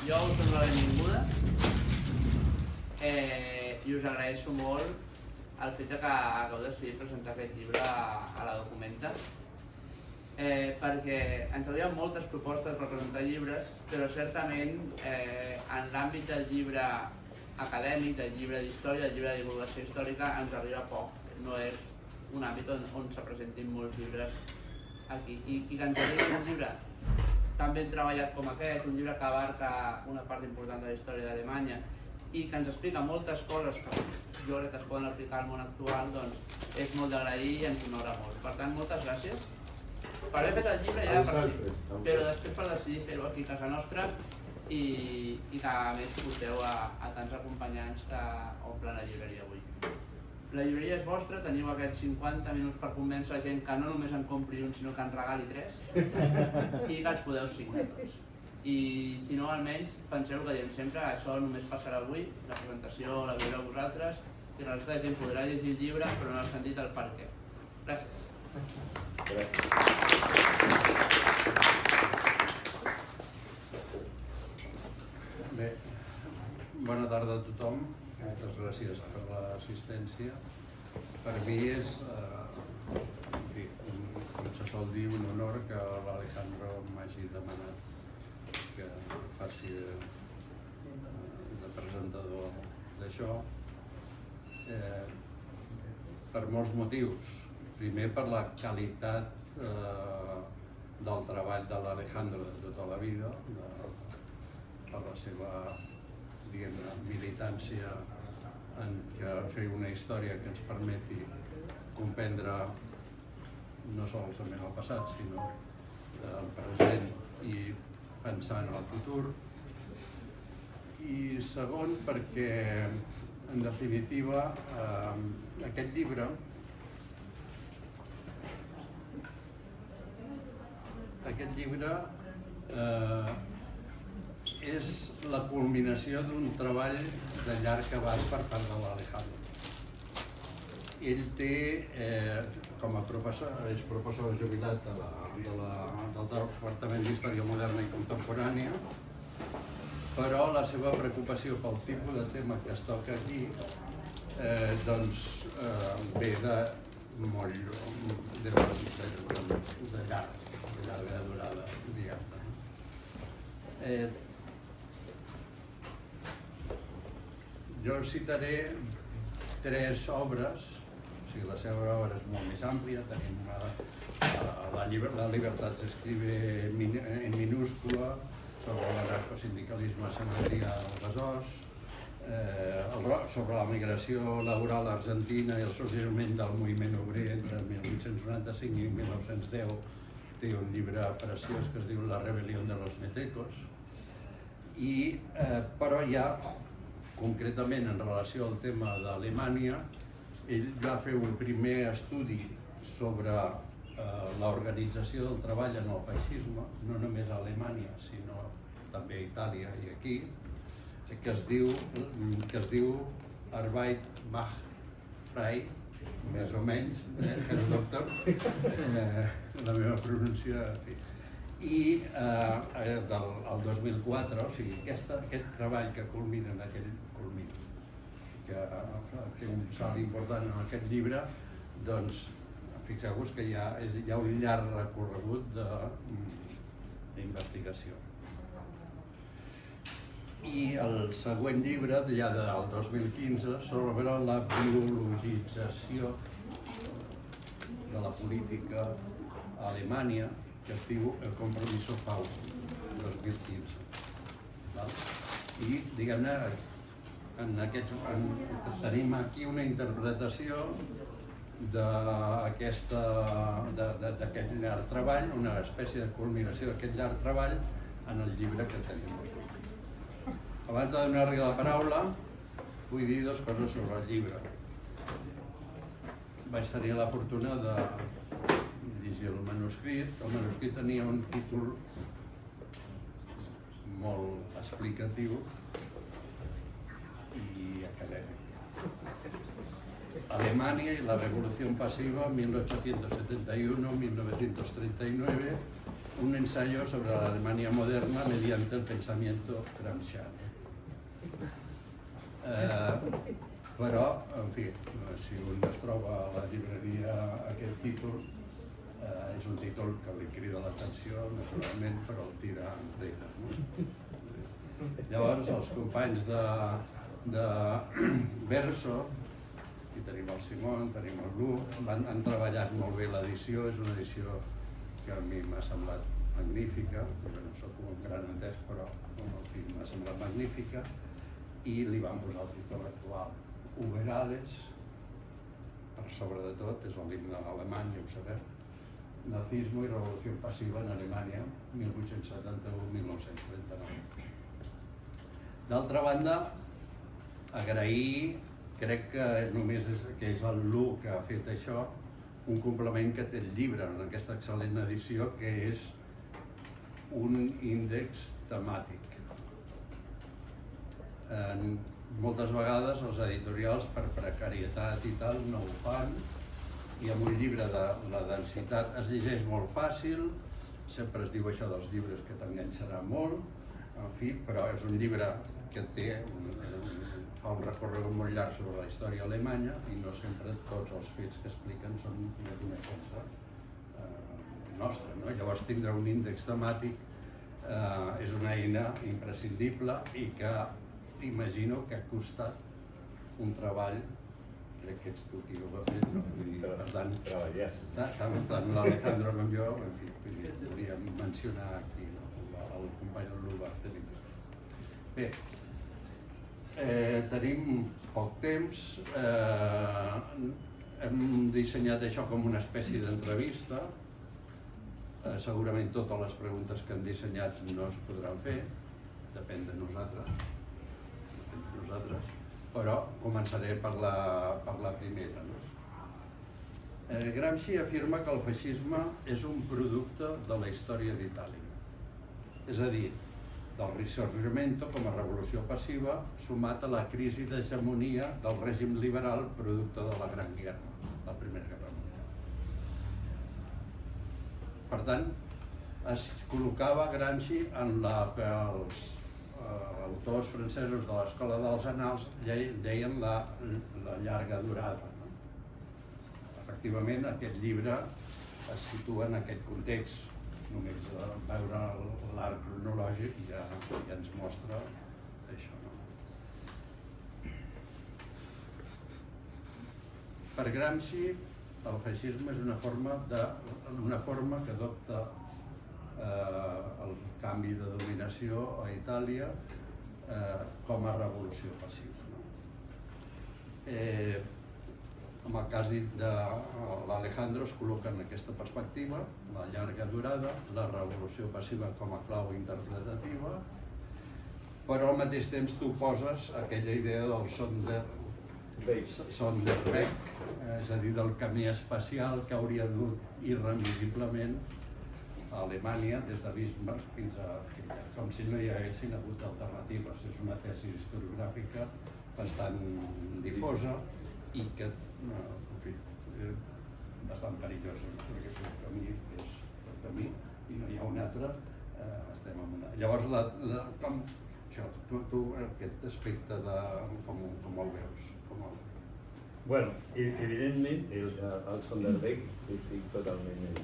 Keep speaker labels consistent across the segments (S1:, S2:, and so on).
S1: Jo us dono la benvinguda i us agraeixo molt el fet que hagueu decidit presentar aquest llibre a la Documenta, perquè ens arriben moltes propostes per presentar llibres, però certament en l'àmbit del llibre acadèmic, del llibre d'història, del llibre de divulgació històrica, ens arriba poc. No és un àmbit on se presentin molts llibres aquí. I que ens arribi un llibre tan ben treballat com aquest, un llibre que abarca una part important de la història d'Alemanya i que ens explica moltes coses que jo crec que es poden aplicar al món actual, doncs és molt d'agrair i ens honora molt. Per tant, moltes gràcies per haver fet el llibre ja de per si, però després per decidir fer-ho aquí a casa nostra i que a més porteu a tants acompanyants que omplen la llibreria avui. La llibreria és vostra, teniu aquests 50 minuts per convèncer la gent que no només en compri un, sinó que en regali 3 i que els podeu signar tots. I si no, almenys penseu que diem sempre, això només passarà avui, la presentació la veureu vosaltres i la resta de gent podrà llegir el llibre però no ha sentit el per què. Gràcies.
S2: Bé, bona tarda a tothom. Moltes gràcies per l'assistència. Per mi és, com se sol dir, un honor que l'Alejandro m'hagi demanat que faci de presentador d'això, per molts motius. Primer, per la qualitat del treball de l'Alejandro de tota la vida, per la seva militància en fer una història que ens permeti comprendre no solament el passat, sinó el present i pensar en el futur. I segon, perquè, en definitiva, aquest llibre és la culminació d'un treball de llarg abast per part de l'Alejandro. Ell té, com a professor, és professor jubilat del Departament d'Història Moderna i Contemporània, però la seva preocupació pel tipus de tema que es toca aquí ve de molt de llarga durada, diguem-ne. Jo citaré 3 obres, o sigui, la seva obra és molt més àmplia. Tenim La libertad se escribe en minúscula, sobre l'anarcosindicalisme a Sant Adrià del Besòs, sobre la migració laboral argentina i el sorgiment del moviment obrer entre 1895 i 1910. Té un llibre preciós que es diu La rebelión de los metecos. Però ja, concretament en relació al tema d'Alemanya, ell va fer un primer estudi sobre l'organització del treball en el feixisme, no només a Alemanya, sinó també a Itàlia i aquí, que es diu Arbeit macht frei, més o menys, el doctor, la meva pronúncia, i el 2004, o sigui, aquest treball que culmina en aquell que té un salt important en aquest llibre, doncs fixeu-vos que hi ha un llarg recorregut d'investigació. I el següent llibre, ja del 2015, sobre la biologització de la política a Alemanya, que es diu El compromiso Faust, 2015. I, diguem-ne, tenim aquí una interpretació d'aquest llarg treball, una espècie de culminació d'aquest llarg treball en el llibre que tenim avui. Abans de donar-li la paraula, vull dir 2 coses sobre el llibre. Vaig tenir la fortuna de llegir el manuscrit. El manuscrit tenia un títol molt explicatiu i acadèmic. Alemania y la Revolución Pasiva, 1871-1939, un ensayo sobre la Alemania moderna mediante el pensamiento gramsciano. Però, en fi, si un es troba a la llibreria aquest títol, és un títol que li crida l'atenció, naturalment, però el tira enrere. No? Llavors, els companys de Verso, aquí tenim el Simon, tenim el Lu, han treballat molt bé l'edició, és una edició que a mi m'ha semblat magnífica, perquè no soc un gran entès, però m'ha semblat magnífica, i li van posar el títol actual, Uberales, per sobre de tot, és l'himne alemany, ja ho sabem, Nazismo i Revolució Passiva en Alemanya, 1871-1939. D'altra banda, agrair, crec que només és el Lu que ha fet això, un complement que té el llibre en aquesta excel·lent edició, que és un índex temàtic. Moltes vegades els editorials, per precarietat i tal, no ho fan, i amb un llibre de la densitat es llegeix molt fàcil, sempre es diu això dels llibres que t'enganxarà molt, en fi, però és un llibre que fa un recorregut molt llarg sobre la història alemanya i no sempre tots els fets que expliquen són una coneixença nostra, no? Llavors tindre un índex temàtic és una eina imprescindible i que imagino que ha costat un treball, crec que ets tu qui ho va fer, no? Per tant, tant l'Alejandro com jo, en fi, podríem mencionar aquí el company del Lu Barthelin. Bé, tenim poc temps, hem dissenyat això com una espècie d'entrevista, segurament totes les preguntes que hem dissenyat no es podran fer, depèn de nosaltres, però començaré per la primera. Gramsci afirma que el feixisme és un producte de la història d'Itàlia, és a dir, del Risorgimento com a revolució passiva sumat a la crisi d'hegemonia del règim liberal producte de la Gran Guerra, la Primera Guerra Mundial. Per tant, es col·locava Gramsci en la que els autors francesos de l'escola dels Annals deien la llarga durada. Efectivament, aquest llibre es situa en aquest context. Només veure l'arc cronològic ja ens mostra això. Per Gramsci, el feixisme és una forma que adopta el canvi de dominació a Itàlia com a revolució passiva. En el cas de l'Alejandro es col·loca en aquesta perspectiva, la llarga durada, la revolució passiva com a clau interpretativa, però al mateix temps tu poses aquella idea del Sonderweg, és a dir, del camí espacial que hauria dut irremisiblement a Alemanya des de Bismarck fins a Hitler, com si no hi haguessin hagut alternatives. És una tesi historiogràfica bastant difosa i que, en fi, bastant perillosa, perquè si el camí és el camí i no hi ha un altre, estem en una... Llavors, com això, tu aquest aspecte de com el veus?
S3: Bueno, evidentment, el Sonderweg estic totalment en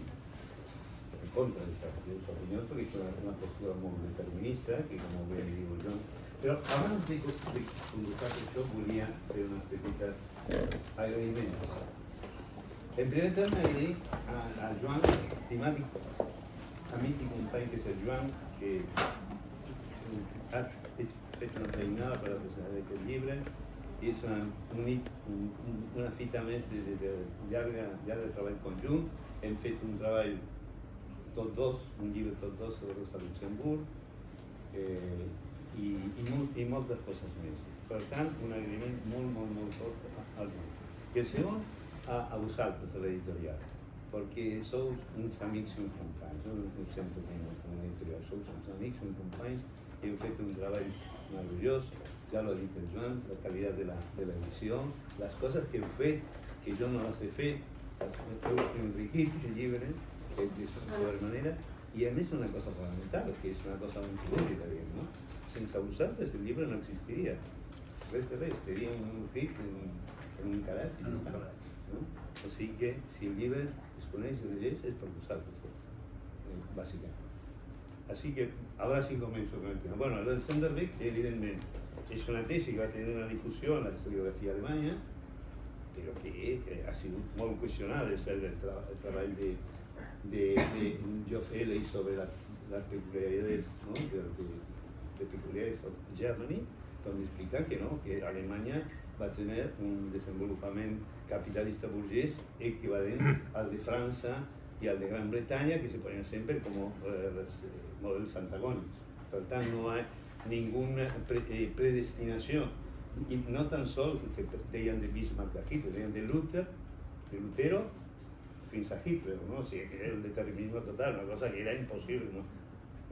S3: contra d'aquesta opinió, perquè és una postura molt determinista, que com bé li diu Joan. Però abans de conducar això, volia fer unes petites agraïments. En primer terme, dir a Joan, estimat amic i company que és el Joan, que ha fet una feinada per a presentar aquest llibre, i és una fita més de llarg treball conjunt. Hem fet un treball tots dos, un llibre tots dos sobre Rosa Luxemburg i moltes coses més. Per tant, un agraïment molt fort al Joan. I el segon, a vosaltres, a l'editorial, perquè sou uns amics i uns companys, no us sento com un editorial, sou uns amics i uns companys, i heu fet un treball meravellós, ja l'ha dit el Joan, la qualitat de l'edició, les coses que heu fet, que jo no les he fet, heu enriquit el llibre, de qualsevol manera, i a més una cosa fonamental, que és una cosa ontològica, diguem, no? Sense vosaltres el llibre no existiria. Res de res, seria un hit en un calaix i ja està, no? O sigui que si el llibre es coneix i es llegeix és per vosaltres, bàsicament. Así que ahora sí comienzo con el tema. Bueno, lo del Sonderweg, evidentemente, es una tesis que va a tener una difusión en la historiografía alemana, pero que ha sido muy cuestionada. Es el trabajo de Geoff Eley sobre las peculiaridades, ¿no? de peculiaridades of Germany, donde explica que no, que Alemania va a tener un desenvolupament capitalista burgués equivalent al de Francia y al de Gran Bretaña, que se ponen siempre como modelos antagónicos. Por tanto, no hay ninguna predestinación, y no tan solo que deien de Bismarck a Hitler, deien de Lutero fins a Hitler, ¿no? O sea, que era el determinismo total, una cosa que era imposible, ¿no?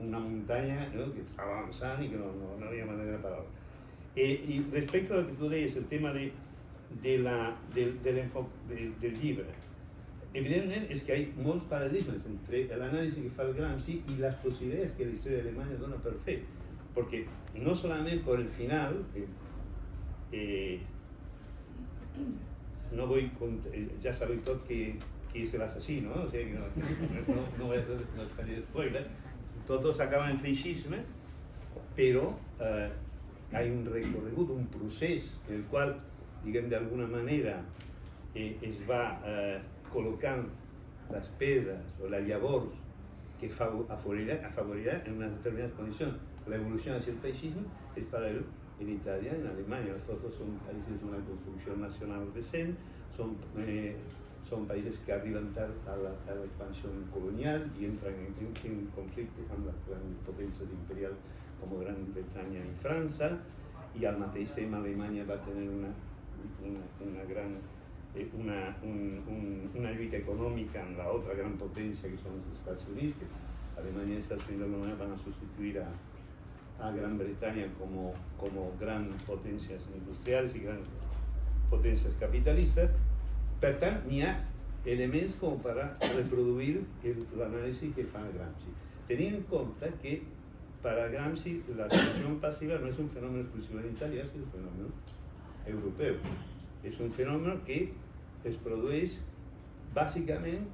S3: Una montaña, ¿no? Que estaba avanzando y que no había manera de pararla. Y respecto a lo que tú dices, el tema del llibre, evidentment és que hi ha molts paral·lelismes entre l'anàlisi que fa el Gramsci y las posibilidades que la historia de Alemania dona per fer, porque no solamente por el final, no voy con, ya sabéis todos que es el asesino, ¿no? O sea, que no voy a hacer spoiler, todos acaban en feixisme, pero hay un recorregut, un procés en el qual, diguem, d'alguna manera es va col·locant les pedres o les llavors que afavorirà en unas determinadas condicions la evolución hacia el fascismo. Es paralelo en Italia, en Alemania. Estos dos son países de una construcción nacional reciente, son países que arriban tard a la expansión colonial y entran en conflicto con las grandes potencias imperiales como Gran Bretaña y Francia, y al mateix temps Alemanya va tener una lluita econòmica en la otra gran potencia que son los Estados Unidos, que Alemania y Estados Unidos van a sustituir a Gran Bretaña como gran potencias industriales y gran potencias capitalistas. Per tant, n'hi ha elements com per reproduir l'anàlisi que fa Gramsci, tenint en compte que para Gramsci la revolución pasiva no es un fenómeno exclusivamente italiano, es un fenómeno europeo. Es un fenómeno que es produeix bàsicament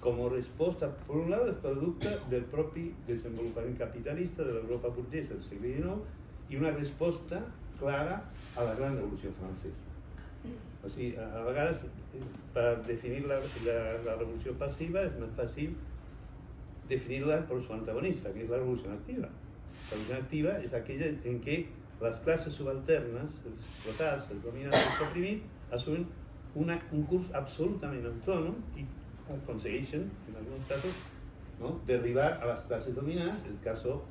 S3: com a resposta, per un lado, és producte del propi desenvolupament capitalista de l'Europa burgesa del segle XIX i una resposta clara a la gran revolució francesa. O sigui, a vegades, per definir la revolució passiva és més fàcil definir-la per su antagonista, que és la revolució activa. La revolució activa és aquella en què les classes subalternes, els explotats, els dominants, els oprimits, assumen un curs absolutament autònom i aconsegueixen, en alguns casos, ¿no?, derribar a las clases dominantes, el caso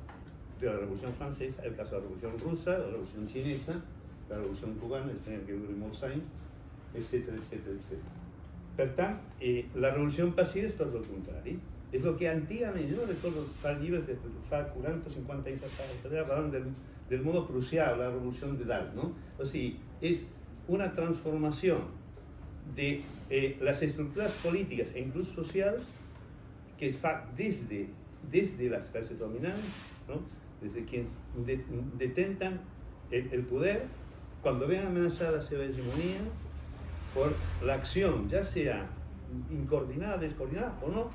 S3: de la Revolución Francesa, el caso de la Revolución Rusa, la Revolución Chinesa, la Revolución Cubana, que dura molts anys, etcétera, etcétera, etcétera. Per tant, la revolució passiva és tot el contrari. És el que antigament, jo recordo fa llibres de fa 40 o 50 anys, parlaven del modo prussià, la revolució de dalt, no? O sigui, és una transformació de las estructuras políticas e incluso sociales que es fa desde las clases dominantes, ¿no?, desde quienes detentan el poder, cuando ven amenazada la seva hegemonía por la acción, ya sea incoordinada, descoordinada o no,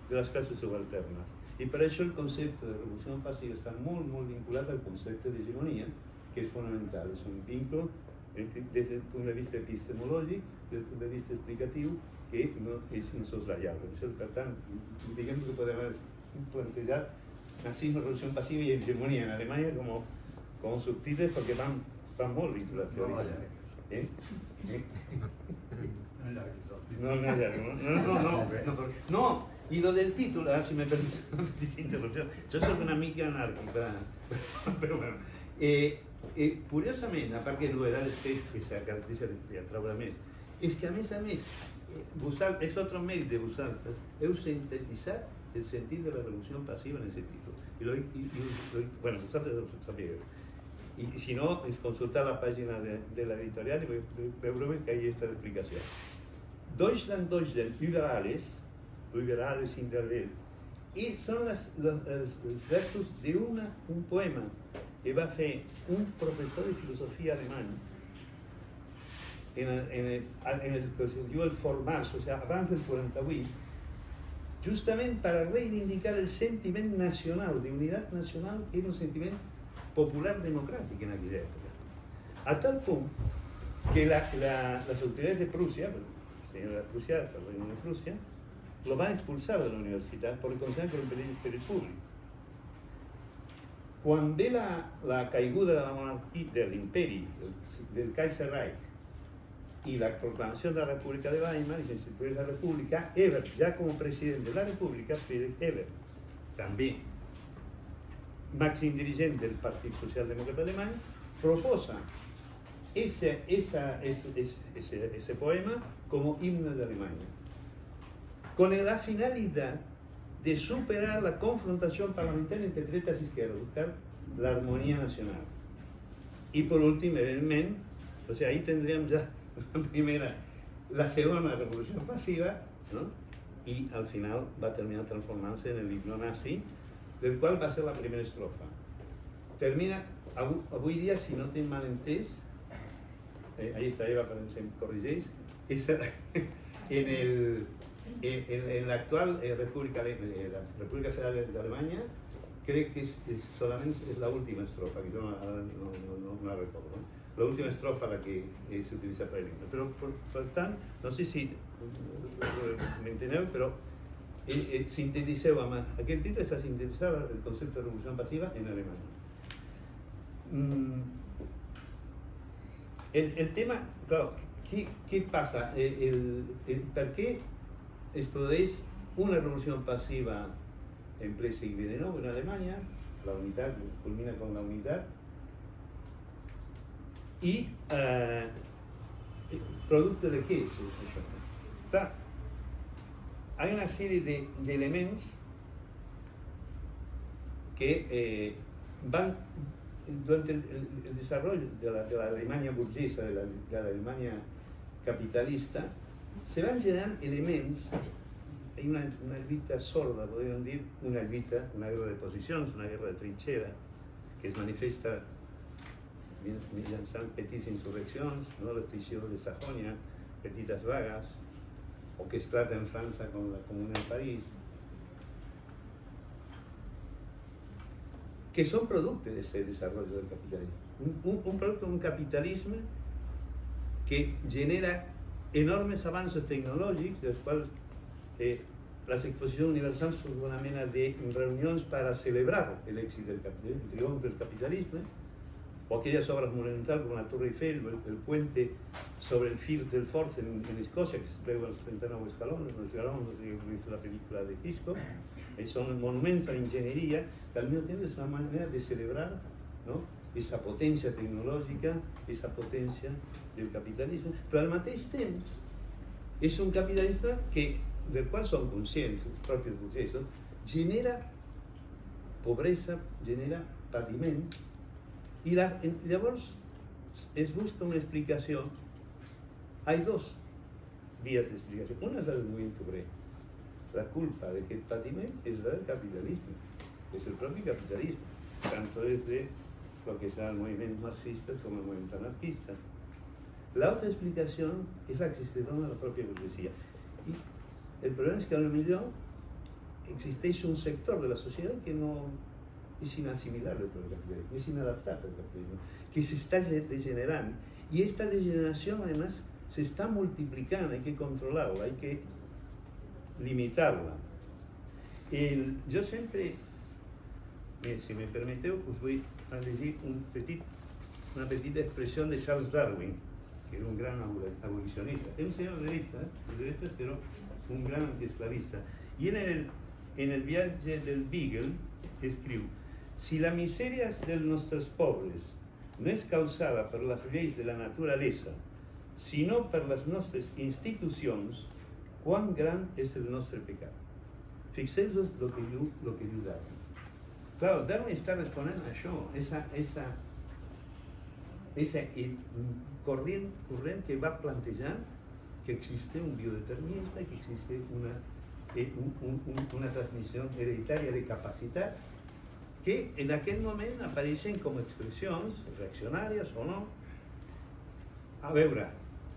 S3: de las clases subalternas. Y por eso el concepto de revolución pasiva está muy, muy vinculado al concepto de hegemonía, que es fundamental, es un vínculo desde el punto de vista epistemológico, desde el punto de vista explicativo, que no es insoslayable. Per tant, diguem que podem plantejar nazismo, revolución pasiva y hegemonía en Alemania como subtítulos porque van molt vinculats. No, y lo del título, si me permite interrupción, yo soy una mica anàrquica, però bueno. Curiosament, a part que no era l'espècie que se caracteritza de treure més, és que a més, és otro mèrit de vosaltres, heu sintetitzat el sentit de la revolució passiva en aquest títol. Bueno, vosaltres ho sabíeu. I si no, és consultar la pàgina de l'editorial i veureu que hi ha aquesta explicació. Deutschland, Überall ist in der Welt I són els versos d'un poema que va fer un professor de filosofia alemany en el que se diu el Formars, o sigui, abans del 48, justament per reivindicar el sentiment nacional, d'unitat nacional, que era un sentiment popular democràtic en aquella època. A tal punt que las autoridades de Prusia, el señor de Prusia, el reino de Prusia, lo van a expulsar de la universidad porque consideran que era un peligro público. Quan ve la caiguda de la monarquia, de l'imperi, del Kaiserreich, y la proclamación de la República de Weimar y se instituye la República, Ebert, ya como presidente de la República, Friedrich Ebert, también máximo dirigente del Partido Socialdemócrata Alemán, proposa ese poema como himno de Alemania, con la finalidad de superar la confrontación parlamentaria entre derechas y izquierdas, buscar la armonía nacional. Y por último, evidentemente, o sea, ahí tendríamos ya la segunda revolución pasiva, ¿no? Y al final va a terminar transformándose en el himno nazi, del cual va a ser la primera estrofa. Termina, hoy día, si no te malentés, ahí está Eva para que me corrigéis, en la actual República Federal de Alemania, creo que solamente es la última estrofa, que yo no la recuerdo, ¿no? La última estrofa la que se utiliza para el himno. Pero por tanto, no sé si me entendeu, pero sinteticeu aquel título está sintetizado el concepto de revolución pasiva en Alemania. El tema, claro, ¿qué pasa? ¿Por qué explodéis una revolución pasiva en ple siglo XIX en Alemania? La unidad culmina con la unidad. Y producto de qué es eso? Hay una serie de elementos que van durante el desarrollo de la Alemania burguesa, de la Alemania capitalista, se van generando elementos. Hay una lluita sorda, podríem dir, una lluita, una guerra de posicions, una guerra de trinxera, que es manifesta mitjançant petites insurreccions, no? L'escissió de Sajonia, petites vagues, o que esclata en França con la Comuna de París, que son producto de ese desarrollo del capitalismo. Un producto de un capitalismo que genera enormes avances tecnològics, dels quals les exposicions universals són una mena de reunions para celebrar el èxit del capitalismo, el triunfo del capitalismo, o aquellas obras monumentales como la Torre Eiffel, el puente sobre el Firth del Forth en Escocia, que se pega a los 39 escalones, no sé cómo hizo la película de Hitchcock, son monumentos a la ingeniería, que al mismo tiempo es una manera de celebrar, ¿no?, esa potencia tecnológica, esa potencia del capitalismo, pero al mateix temps és un capitalisme del qual són conscients els propis burguesos, genera pobresa, genera patiment, y llavors es busca una explicación. Hay dos vías de explicación. Una es la del movimiento obrero. La culpa de que el patiment es la del capitalismo, es el propio capitalismo, tanto desde lo que sea el movimiento marxista como el movimiento anarquista. La otra explicación es la que se dona a la propia burguesía. Y el problema es que a lo mejor existe un sector de la sociedad que no es inasimilable por el capitalismo, es inadaptable al capitalismo, que se está degenerando. Y esta degeneración además se está multiplicando, hay que controlarla, hay que limitarla. Yo siempre, si me permiteu, os voy a decir una petita expresión de Charles Darwin, que era un gran abolicionista. Es un señor de derechas, pero un gran antiesclavista. Y en el viaje del Beagle escriu: si la miseria de nuestros pobres no es causada por las leyes de la naturaleza, sino por las nuestras institucions, cuán gran es el nuestro pecado. Fixeu-vos lo que diu Darwin. Claro, Darwin está respondiendo a això, esa corriente que va a plantear que existe un biodeterminismo y que existe una una transmissió hereditària de capacitats que en aquell moment apareixen com expressions reaccionàries o no. A veure,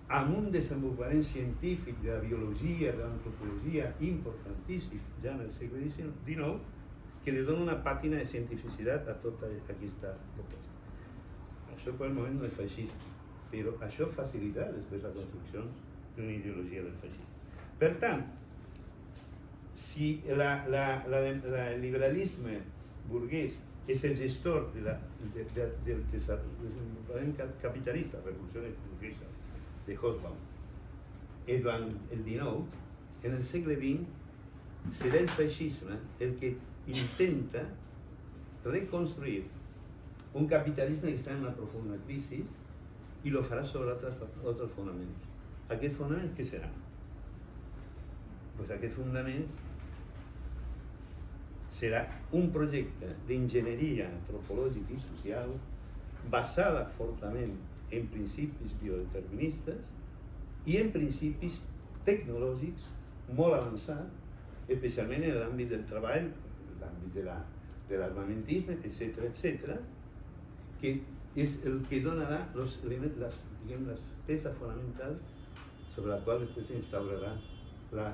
S3: amb un desenvolupament científic de la biologia, de l'antropologia importantíssim ja en el segle XIX, que li dona una pàtina de cientificitat a tota aquesta proposta. Això per el moment no és feixisme, però això facilita després la construcció d'una ideologia del feixisme. Per tant, si el liberalisme burguès és el gestor del desenvolupament capitalista, revolució burguesa de Hobsbawm, durant el XIX, en el segle XX serà el feixisme el que intenta reconstruir un capitalisme que està en una profunda crisi i lo farà sobre altres fonaments. Aquests fonaments què seran? Pues aquests fonaments serà un projecte d'enginyeria antropològica i social basada fortament en principis biodeterministes i en principis tecnològics molt avançats, especialment en l'àmbit del treball, l'àmbit de l'armamentisme, etc., que és el que donarà les peces fonamentals sobre la qual després s'instaurarà la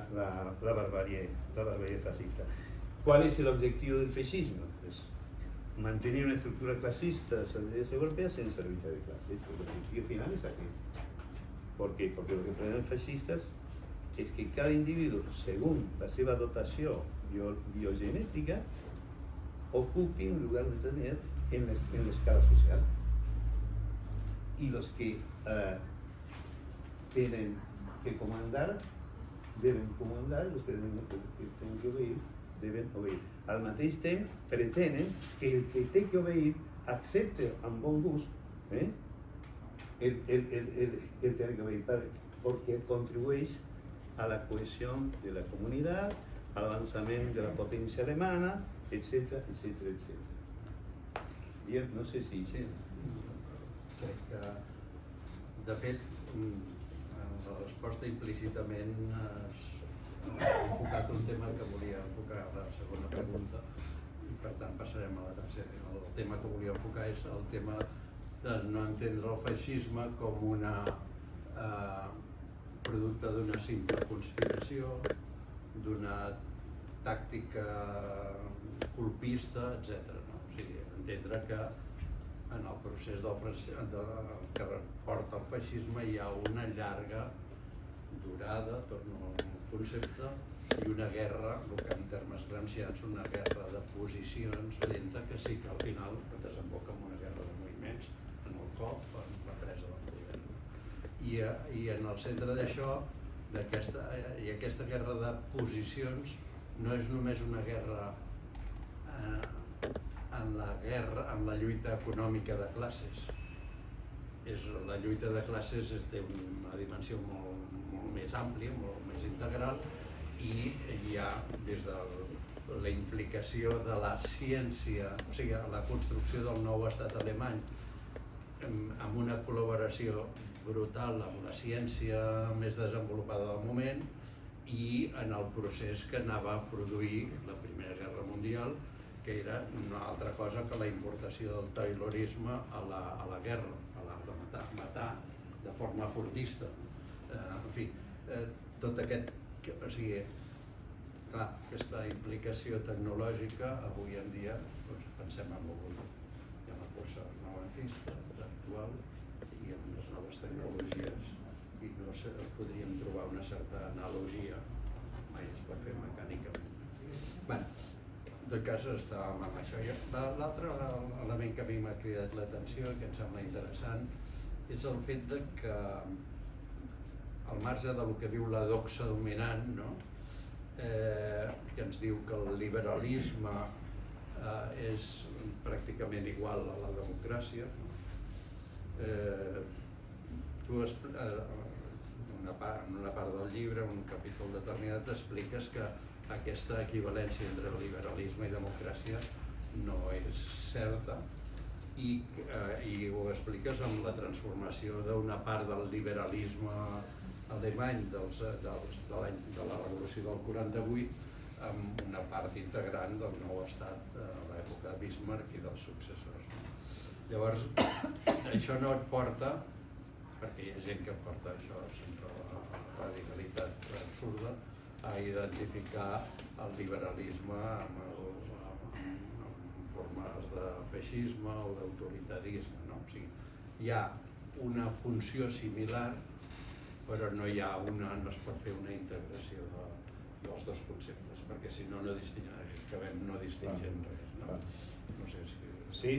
S3: barbàrie fascista. ¿Cuál es el objetivo del fascismo? Pues mantener una estructura clasista de sociedades europeas sense lluita de classes. El objetivo final es aquel. ¿Por qué? Porque lo que pretenden los fascistas es que cada individu, según la seva dotació biogenètica, ocupi un lugar determinat en l'escala social. Y los que tienen que comandar, deben comandar, los que tienen que obeir, deben obeir. Al mateix temps, pretenen que el que té que obeir accepte amb bon gust el tener que obeir, porque contribueix a la cohesió de la comunitat, al avançament de la potència alemana, etc. Bien, no sé si...
S2: Crec que, de fet, la resposta implícitament ha enfocat un tema que volia enfocar a la segona pregunta i per tant passarem a la tercera. El tema que volia enfocar és el tema de no entendre el feixisme com una producte d'una simple conspiració, d'una tàctica colpista, etc. O sigui, entendre que en el procés que porta el feixisme hi ha una llarga durada, torno al concepte, i una guerra, el que en termes gramscians una guerra de posicions lenta que sí que al final desemboca en una guerra de moviments, en el cop, en la presa del poder. I en el centre d'això, aquesta guerra de posicions, no és només una guerra en la lluita econòmica de classes. La lluita de classes té una dimensió molt més àmplia, molt més integral, i hi ha des de la implicació de la ciència, o sigui, la construcció del nou estat alemany, amb una col·laboració brutal amb la ciència més desenvolupada del moment i en el procés que anava a produir la Primera Guerra Mundial, que era una altra cosa que la importació del taylorisme a la guerra, a l'art de matar de forma furtista. En fi, tot aquest... O sigui, clar, aquesta implicació tecnològica avui en dia, pensem en la cursa armamentista actual i en les noves tecnologies, i no sé, podríem trobar una certa analogia, mai es pot fer mecànicament. Bé, en tot cas estàvem amb això. L'altre element que a mi m'ha cridat l'atenció, que em sembla interessant, és el fet que al marge del que diu la doxa dominant, que ens diu que el liberalisme és pràcticament igual a la democràcia, tu en una part del llibre, en un capítol determinat, expliques que aquesta equivalència entre liberalisme i democràcia no és certa i ho expliques amb la transformació d'una part del liberalisme alemany de la Revolució del 48, amb una part integrant del nou estat a l'època de Bismarck i dels successors. Llavors, això no et porta, perquè hi ha gent que porta això, sempre la radicalitat absurda, a identificar el liberalisme amb formes de feixisme o d'autoritarisme. No? O sigui, hi ha una funció similar, però no es pot fer una integració dels dos conceptes, perquè si no, acabem no distingint res. No sé si...
S3: Sí,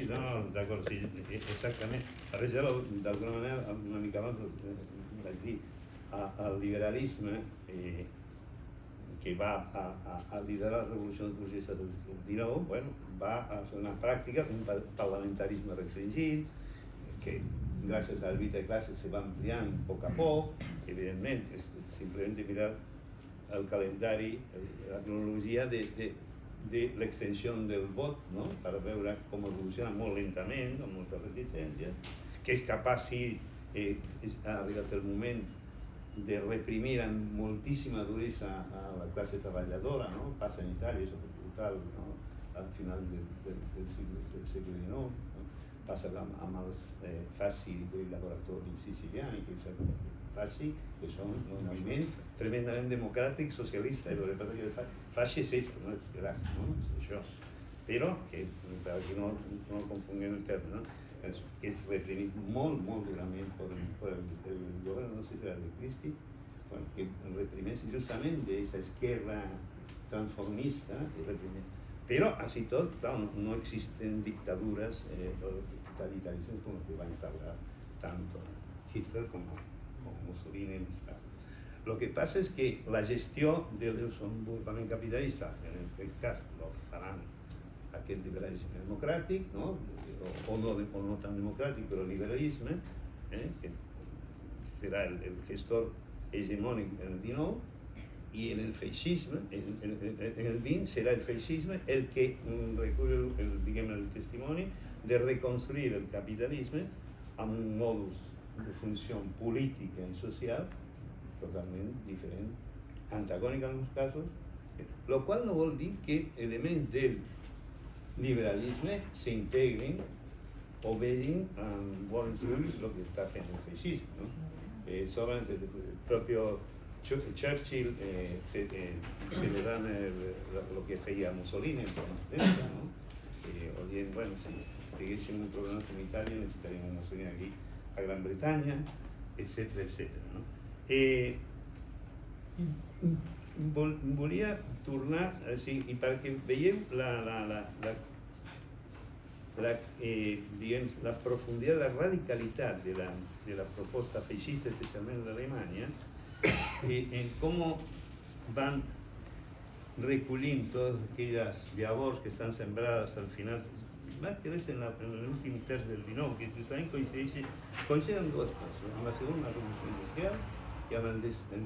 S3: no, d'acord, sí, exactament. A veure, d'alguna manera, una mica abans vaig dir, el liberalisme que va a liderar la revolució burgesa del 19, bueno, va a fer una pràctica, un parlamentarisme restringit, que gràcies a la lluita de classes se va ampliant a poc a poc. Evidentment, és simplement mirar el calendari, la cronologia de l'extensió del vot, no? Per veure com evoluciona molt lentament, amb moltes reticències, que és capaç, si ha arribat el moment, de reprimir amb moltíssima duresa a la classe treballadora, no? Pas sanitari, és brutal, no? Al final del segle XIX, no? Passa amb els fasci del laboratori siciliani, fasci, que són un moviment tremendament democràtic, socialista, i el que passa que fasci és esto, no és gràcies, no? És això. Però, que no confonguem el terme, no? Que és reprimit molt durament per el govern, no sé si era de Crispi, que reprimeix justament d'aquesta esquerra transformista, pero así todo, claro, no existen dictaduras o totalitarismos como que va a instaurar tanto Hitler como Mussolini en Estado. Lo que pasa es que la gestión del desenvolupament capitalista, en aquest cas, lo faran aquest liberalisme democràtic, no? O no tan democràtic, però liberalisme, que serà el gestor hegemònic en el 19, y en el feixisme, en el 20, serà el feixisme el que recull el testimoni de reconstruir el capitalisme amb un modus de funció política i social totalment diferent, antagònic en alguns casos, lo qual no vol dir que elements del liberalisme s'integrin o vegin amb bons ulls el que està fent el feixisme, no? Solament el propio Churchill celebrant el que feia Mussolini en Francia, ¿no? Dient, bueno, si tinguéssim un problema sanitari necessitaríem un Mussolini aquí a Gran Bretanya, etc. No? Volia tornar, i perquè veieu la profunditat, la radicalitat de la proposta feixista, especialment d'Alemanya, en com van recollint totes aquelles llavors que estan sembrades al final, més que res en l'últim terç del 19, que justament coincideixen dues coses, amb la segona revolució industrial i amb el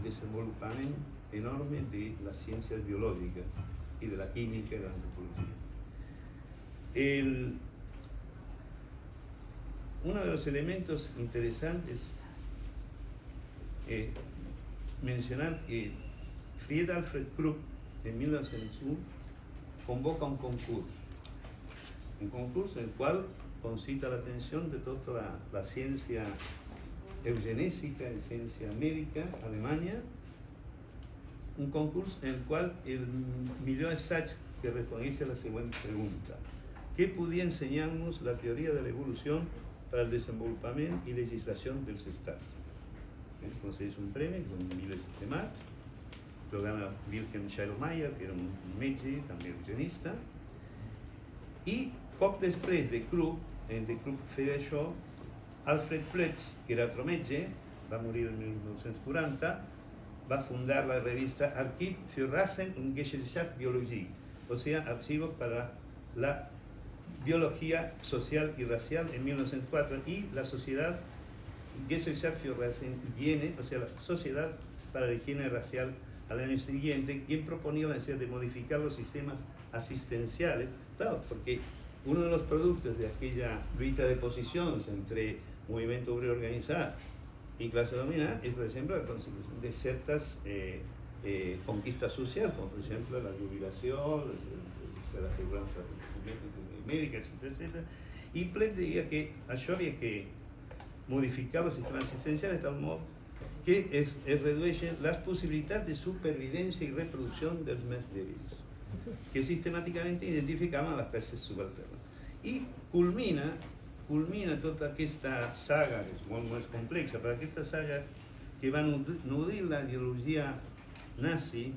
S3: desenvolupament enorme de les ciències biològiques i de la química i de l'antropologia. Uno de los elementos interesantes es mencionar que Friedrich Alfred Krupp en 1901 convoca un concurso en el cual concita la atención de toda la ciencia eugenésica y ciencia médica Alemania, un concurso en el cual el millor assaig que respondiese a la siguiente pregunta: ¿qué podía enseñarnos la teoría de la evolución para el desenvolupament i legislació dels estats? Entonces es un premio con miles de marcs, lo gana Wilhelm Schleiermacher, que era un metge, també eugenista, i poc després de Krupp fer això, Alfred Ploetz, que era altre metge, va morir en 1940, va fundar la revista Archiv für Rassen- und Gesellschaftsbiologie, o sea, Archivos para la Biología Social y Racial en 1904, y la Sociedad Gesellschaft für Rassenhygiene, o sea, la Sociedad para la Higiene Racial, al año siguiente, quien proponía la necesidad de modificar los sistemas asistenciales, claro, porque uno de los productos de aquella lucha de posiciones entre movimiento obrero organizado y clase dominante es, por ejemplo, la consecución de ciertas conquistas sociales, como por ejemplo la jubilación, la aseguranza médica, etcétera, etcétera. Y plantea que això había que modificar los sistemas asistenciales de tal modo que es redueixen las posibilidades de supervivencia y reproducción de los más débiles, que sistemáticamente identificaban a las clases subalternas. Y culmina toda aquesta saga, que és molt més complexa, però aquesta saga que va nodrir la ideología nazi,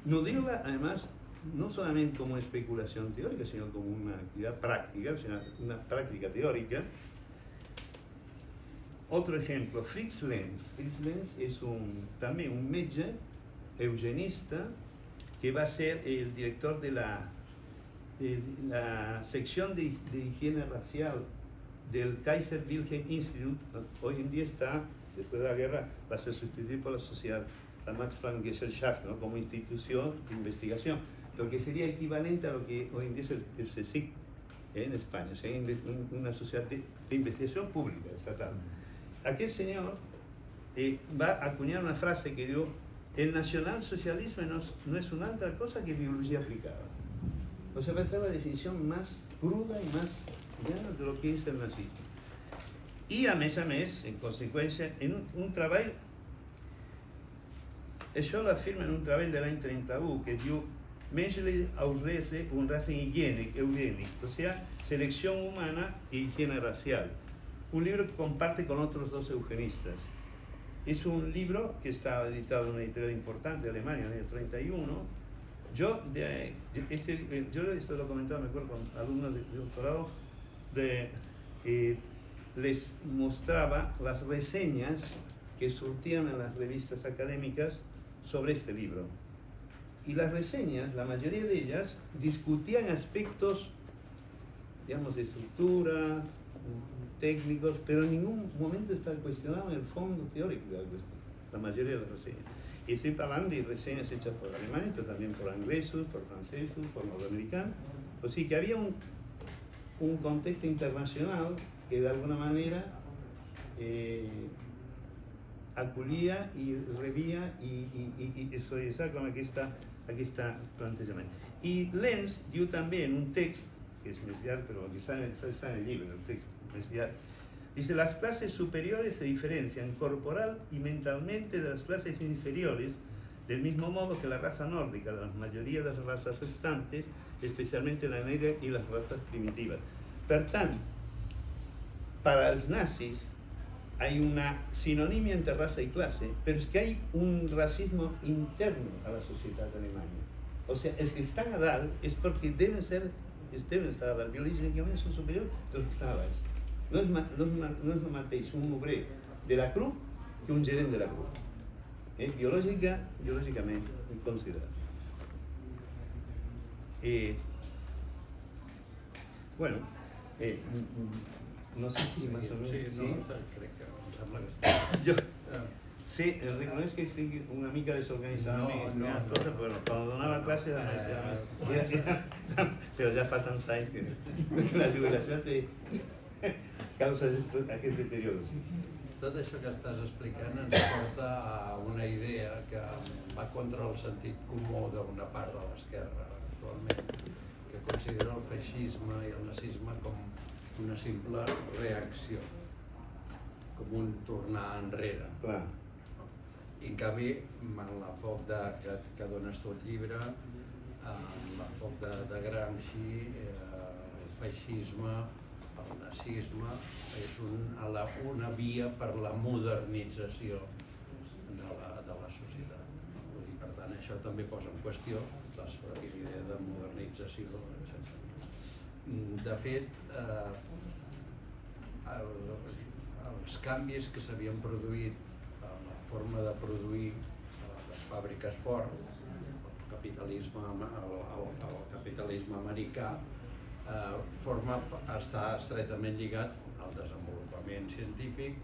S3: nodrirla además no solamente como especulación teórica, sino como una actividad práctica, o sea, una práctica teórica. Otro ejemplo, Fritz Lenz. Fritz Lenz es también un metge eugenista que va a ser el director de la sección de higiene racial del Kaiser Wilhelm Institute. Hoy en día está, después de la guerra, va a ser sustituido por la sociedad, la Max Planck Gesellschaft, ¿no? Como institución de investigación, lo que sería equivalente a lo que hoy en día es el CSIC en España, o sea, una sociedad de investigación pública, estatal. Aquel señor va a acuñar una frase que dio: el nacionalsocialismo no es una otra cosa que biología aplicada. O sea, va a ser la definición más cruda y más llana de lo que es el nazismo. Y a mes, en consecuencia, en un trabajo, eso lo afirma en un trabajo del año 31, que dio Menschliche Auslese und Rassenhygiene, Eugenic, o sea, selección humana e higiene racial. Un libro que comparte con otros dos eugenistas. Es un libro que está editado en una editorial importante de Alemania en el año 31. Yo esto lo comentaba, me acuerdo, con alumnos de doctorado, les mostraba las reseñas que surtían en las revistas académicas sobre este libro. Y las reseñas, la mayoría de ellas, discutían aspectos, digamos, de estructura, técnicos, pero en ningún momento está cuestionado el fondo teórico de la cuestión, la mayoría de las reseñas. Y estoy hablando de reseñas hechas por alemanes, pero también por ingleses, por franceses, por norteamericanos. O sea que había un contexto internacional que de alguna manera acudía y revía y eso es como aquí está planteamiento. Y Lenz dio también un texto, que es mesial, pero que está en el libro, el texto mesial. Dice: las clases superiores se diferencian corporal y mentalmente de las clases inferiores, del mismo modo que la raza nórdica, la mayoría de las razas restantes, especialmente la negra y las razas primitivas. Per tant, para los nazis hay una sinonimia entre raza y clase, pero es que hay un racismo interno a la sociedad alemana. O sea, es que están a dalt es porque deben estar a dalt biològicament són superiors dels que estan a baix. No és el mateix un obrer de la CRUC que un gerent de la CRUC. Biològicament considerat. Bueno, no sé si más o menos...
S2: Sí, crec que em sembla que està...
S3: Sí, reconeix que estic una mica desorganitzat amb les coses, però quan donava classe però ja fa tants anys que la jubilació té causa aquest deterioro.
S2: Tot això que estàs explicant ens porta a una idea que va contra el sentit comú d'una part de l'esquerra actualment, que considera el feixisme i el nazisme com una simple reacció, com un tornar enrere.
S3: Clar.
S2: I en canvi, en l'enfoc que dones tu al llibre, en l'enfoc de Gramsci, el feixisme, el nazisme, és una via per la modernització de la societat. I per tant, això també posa en qüestió la idea de modernització. De fet, els canvis que s'havien produït en la forma de produir les fàbriques Ford, el capitalisme americà, està estretament lligat al desenvolupament científic,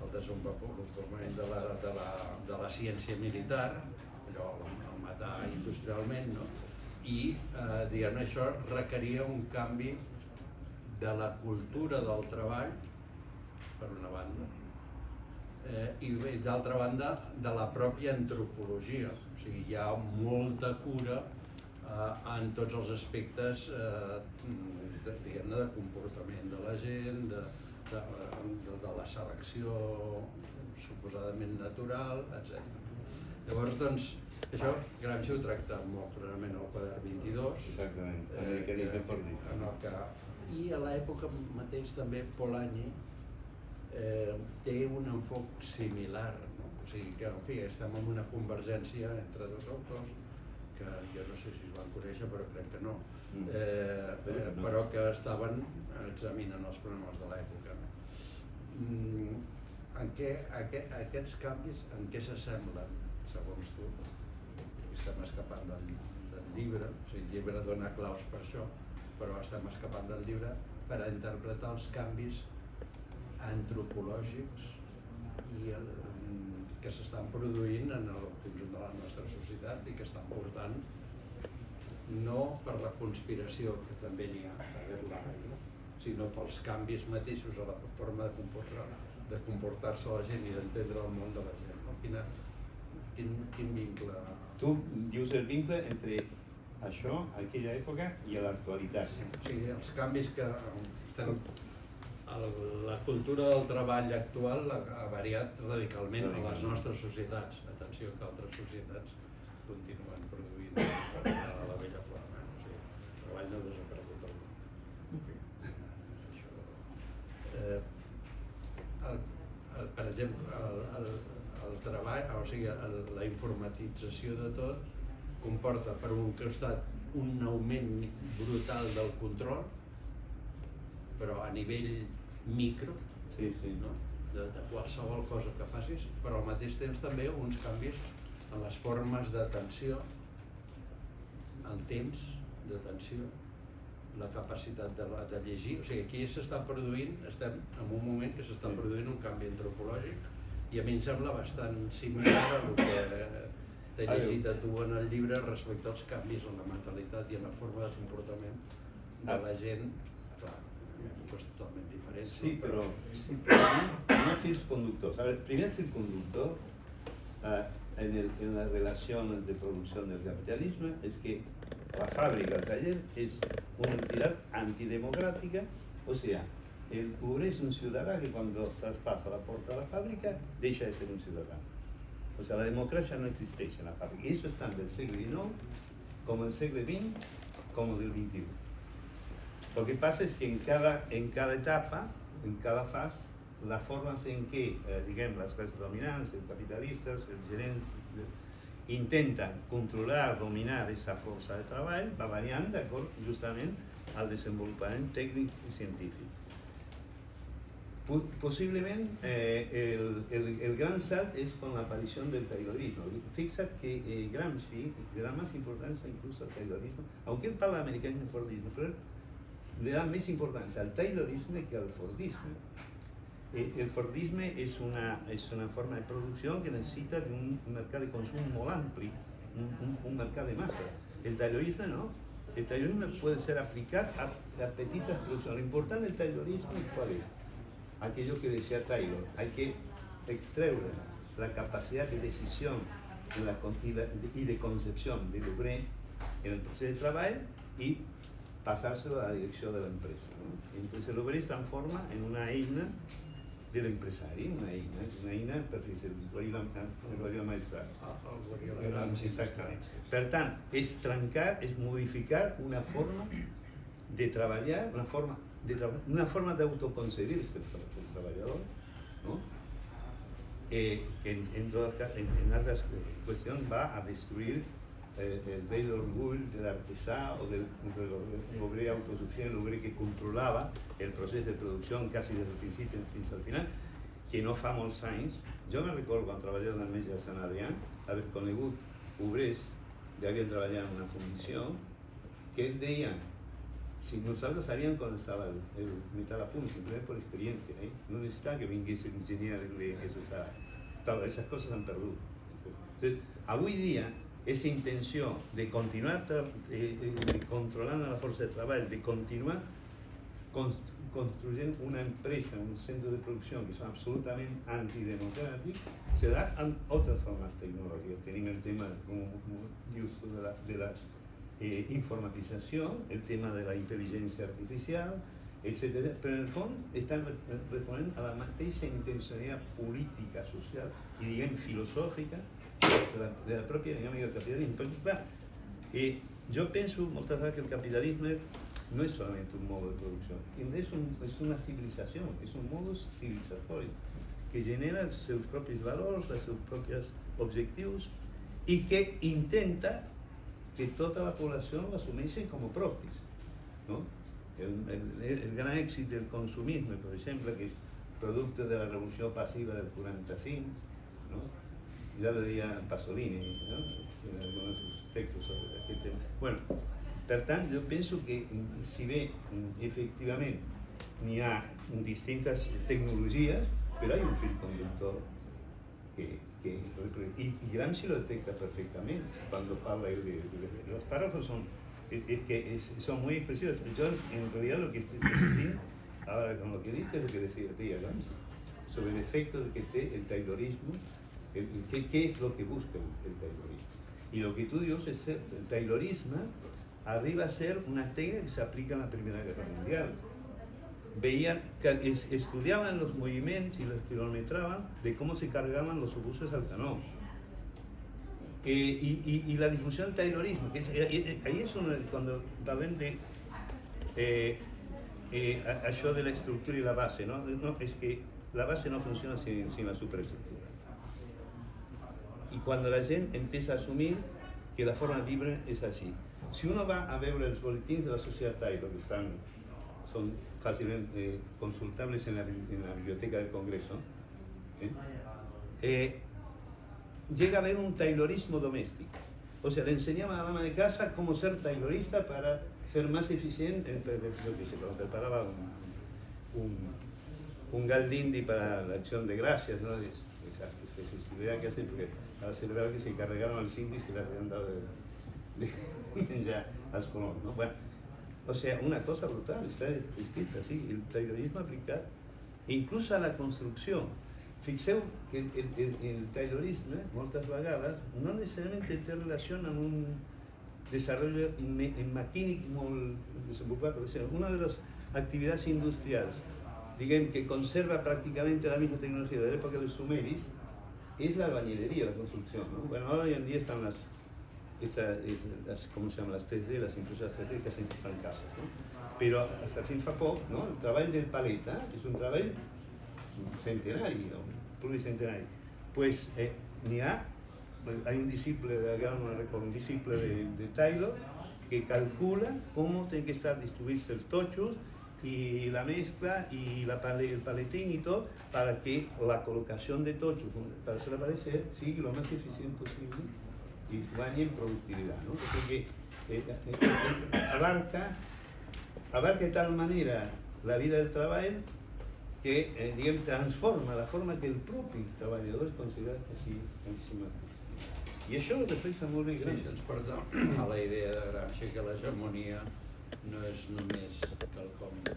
S2: al desenvolupament de la ciència militar, allò el matar industrialment, no? I això requeria un canvi de la cultura del treball, per una banda, i d'altra banda de la pròpia antropologia, o sigui, hi ha molta cura en tots els aspectes diguem-ne de comportament de la gent, de la selecció suposadament natural, etc. Llavors, doncs, això Gramsci ho tracta molt clarament al quadern 22.
S3: Exactament,
S2: I a l'època mateix també Polanyi té un enfoc similar, no? O sigui que, en fi, estem en una convergència entre dos autors que jo no sé si es van conèixer, però crec que no, però que estaven examinant els problemes de l'època. Aquests canvis en què s'assemblen, segons tu? Estem escapant del llibre, o sigui, el llibre dona claus per això, però estem escapant del llibre per a interpretar els canvis antropològics i que s'estan produint en el conjunt de la nostra societat i que estan portant no per la conspiració, que també n'hi ha, sinó pels canvis mateixos a la forma de comportar-se la gent i d'entendre el món de la gent. Quin vincle?
S3: Tu dius el vincle entre això, aquella època, i l'actualitat.
S2: O sigui, els canvis que estem... La cultura del treball actual ha variat radicalment en les nostres societats. Atenció que altres societats continuen produint a la vella forma. O sigui, el treball no ha desaparegut del món. Per exemple, el treball, o sigui, la informatització de tot comporta per un costat un augment brutal del control, però a nivell micro, no? De qualsevol cosa que facis, però al mateix temps també uns canvis en les formes d'atenció, el temps d'atenció, la capacitat de llegir. O sigui, aquí s'està produint, estem en un moment que s'està produint un canvi antropològic i a mi em sembla bastant similar al que t'he llegit a tu en el llibre respecte als canvis en la mentalitat i en la forma de comportament de la gent. Clar, és totalment diferent.
S3: Sí, però no fils conductors. A ver, el primer fil conductor en la relación de producción del capitalismo es que la fábrica, el taller, es una entidad antidemocrática, o sea, el obrero es un ciudadano que cuando traspasa la puerta de la fábrica deja de ser un ciudadano. O sea, la democracia no existe en la fábrica. Y eso está del siglo XIX, como del siglo XX, como del XXI. Lo que pasa es que en cada etapa, en cada fase, las formas en que, digamos, las clases dominantes, los capitalistas, los gerentes, intentan controlar, dominar esa fuerza de trabajo, va variando de acuerdo justamente al desenvolupamiento técnico y científico. Posiblemente el gran salto es con la aparición del taylorismo. Fíjate que Gramsci le da más importancia incluso al taylorismo, aunque él habla de americanismo y fordismo, pero le da más importancia al taylorismo que al fordismo. El fordismo es una forma de producción que necesita de un mercado de consumo muy amplio, un mercado de masa. El taylorismo no. El taylorismo puede ser aplicado a petitas producciones. Lo importante del taylorismo, ¿cuál es? Aquello que decía Taylor, hay que extraer la capacidad de decisión y de concepción del obrero en el proceso de trabajo y pasárselo a la dirección de la empresa, ¿no? Entonces el obrero se transforma en una eina del empresario, una eina per fer servir el guarió maestral. Exactament. Per tant, és trencar, és modificar una forma de treballar, una forma d'autoconcebir-se el treballador, ¿no? Que en altres qüestions va a destruir el vell orgull de l'artesà o del obrer autosuficient, l'obrer que controlava el procés de producció quasi des del principi fins al final, que no fa molts anys. Jo me recordo quan treballava en el metge de Sant Adrià haver conegut obrers que havien treballat en una fundició que ells deien, si nosaltres sabíem quan estava el metal a punt, simplement per experiència, no necessitava que vingués l'enginyer que eso estava. Però esas cosas han perdut. Entonces, avui dia, esa intención de continuar controlando la fuerza de trabajo, de continuar construyendo una empresa, un centro de producción que son absolutamente antidemocráticos, se dan otras formas tecnológicas. Tienen el tema de uso de la informatización, el tema de la inteligencia artificial, etc. Pero en el fondo están respondiendo a la mateixa intencionalidad política, social y, digamos, filosófica de la propia dinámica del capitalismo. Entonces, claro, yo pienso muchas veces que el capitalismo no es solamente un modo de producción, es una civilización, es un modo civilizatorio que genera sus propios valores, sus propios objetivos y que intenta que toda la población lo asumiese como propios, ¿no? El gran éxito del consumismo, por ejemplo, que es producto de la revolución pasiva del 45, ¿no? Ya lo diría Pasolini, ¿no? En algunos de sus textos sobre este tema. Bueno, per tant, yo pienso que si ve efectivamente ni hay distintas tecnologías, pero hay un fil conductor y Gramsci lo detecta perfectamente cuando habla de los párrafos son muy expresivos. Yo en realidad lo que estoy diciendo ahora con lo que dice es lo que decía Gramsci sobre el efecto de que el taylorismo, qué es lo que busca el taylorismo. Y lo que tú dices es el taylorismo arriba a ser una técnica que se aplica en la Primera Guerra Mundial. Estudiaban los movimientos y los kilometraban de cómo se cargaban los obuses al canó. Y la disfunción del taylorismo, que ahí es cuando hablan de això de la estructura y la base, ¿no? Es que la base no funciona sin la superestructura. Y cuando la gente empieza a asumir que la forma libre es así. Si uno va a ver los boletines de la Sociedad Taylor, que son fácilmente consultables en la biblioteca del Congreso, llega a haber un taylorismo doméstico. O sea, le enseñaban a la ama de casa cómo ser taylorista para ser más eficiente. Preparaba un galdindi para la acción de gracias, ¿no? Esa festividad que hacen para celebrar que se cargaron al Sindis que les habían dado ya a los colonos, ¿no? Bueno, o sea, una cosa brutal, está escrita así, el taylorismo aplicado incluso a la construcción. Fixeu que el taylorismo, moltes vegades, no necessàriament té relació amb un desenvolupament maquínic molt desenvolupat. Una de las actividades industriales, digamos, que conserva prácticamente la misma tecnología de la época de los sumeris, es la albañilería, la construcción, ¿no? Bueno, ahora hoy en día están ¿cómo se llama? Las 3D, las impresoras 3D que hacen casas, ¿no? Pero hasta fin fa poc, ¿no? El treball del paleta es un treball centenario, pluricentenario. Pues hay un discípulo de Taylor que calcula cómo tienen que estar distribuidos los tochos y la mezcla y el paletín y todo para que la colocación de tochos para hacer aparecer siga lo más eficiente posible y vaya en productividad, ¿no? Porque abarca de tal manera la vida del trabajo que digamos, transforma la forma que el propio trabajador considera así en sí mateix. I això ho defensa molt bé Gramsci.
S2: Sí, ens porta a la idea de Gramsci que l'hegemonia no és només quelcom del